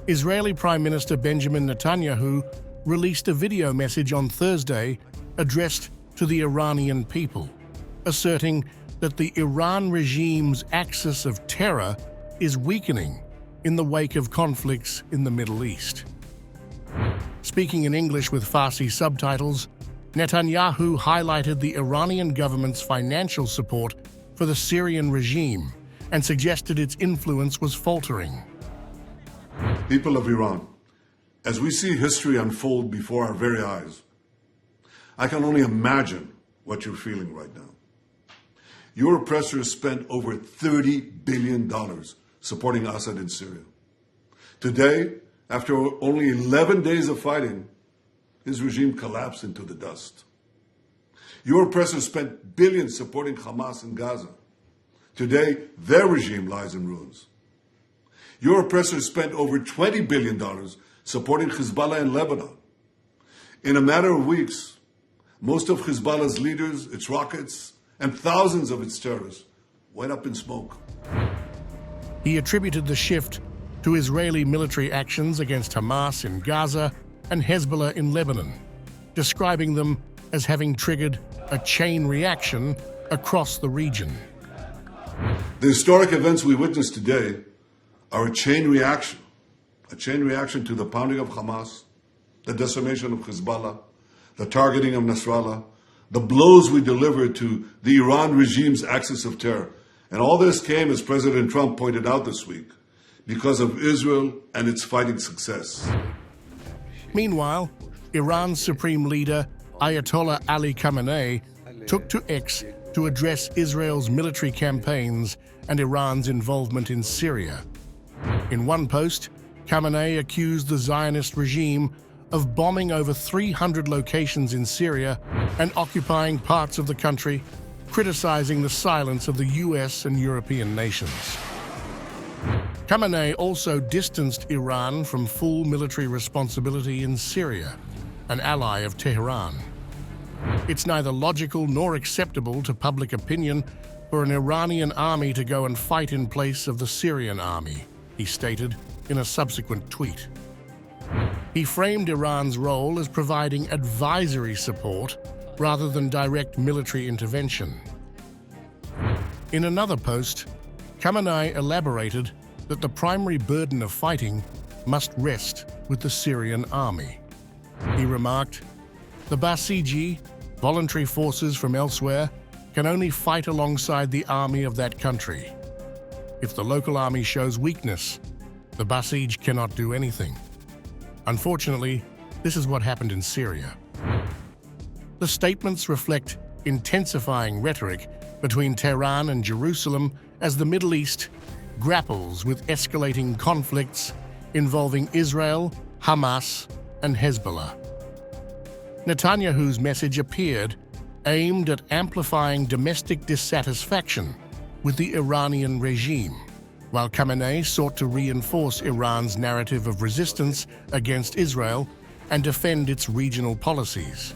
Israeli Prime Minister Benjamin Netanyahu released a video message on Thursday addressed to the Iranian people, asserting that the Iran regime's axis of terror is weakening in the wake of conflicts in the Middle East. Speaking in English with Farsi subtitles, Netanyahu highlighted the Iranian government's financial support for the Syrian regime and suggested its influence was faltering. People of Iran, as we see history unfold before our very eyes, I can only imagine what you're feeling right now. Your oppressors spent over $30 billion supporting Assad in Syria. Today, after only 11 days of fighting, his regime collapsed into the dust. Your oppressors spent billions supporting Hamas in Gaza. Today, their regime lies in ruins. Your oppressors spent over $20 billion supporting Hezbollah in Lebanon. In a matter of weeks, most of Hezbollah's leaders, its rockets, and thousands of its terrorists went up in smoke. He attributed the shift to Israeli military actions against Hamas in Gaza and Hezbollah in Lebanon, describing them as having triggered a chain reaction across the region. The historic events we witness today are a chain reaction to the pounding of Hamas, the decimation of Hezbollah, the targeting of Nasrallah, the blows we delivered to the Iran regime's axis of terror. And all this came, as President Trump pointed out this week, because of Israel and its fighting success. Meanwhile, Iran's supreme leader, Ayatollah Ali Khamenei, took to X to address Israel's military campaigns and Iran's involvement in Syria. In one post, Khamenei accused the Zionist regime of bombing over 300 locations in Syria and occupying parts of the country, criticizing the silence of the US and European nations. Khamenei also distanced Iran from full military responsibility in Syria, an ally of Tehran. It's neither logical nor acceptable to public opinion for an Iranian army to go and fight in place of the Syrian army, he stated in a subsequent tweet. He framed Iran's role as providing advisory support rather than direct military intervention. In another post, Khamenei elaborated that the primary burden of fighting must rest with the Syrian army. He remarked, "The Basiji, voluntary forces from elsewhere, can only fight alongside the army of that country. If the local army shows weakness, the Basij cannot do anything." Unfortunately, this is what happened in Syria. The statements reflect intensifying rhetoric between Tehran and Jerusalem as the Middle East grapples with escalating conflicts involving Israel, Hamas, and Hezbollah. Netanyahu's message appeared aimed at amplifying domestic dissatisfaction with the Iranian regime, while Khamenei sought to reinforce Iran's narrative of resistance against Israel and defend its regional policies.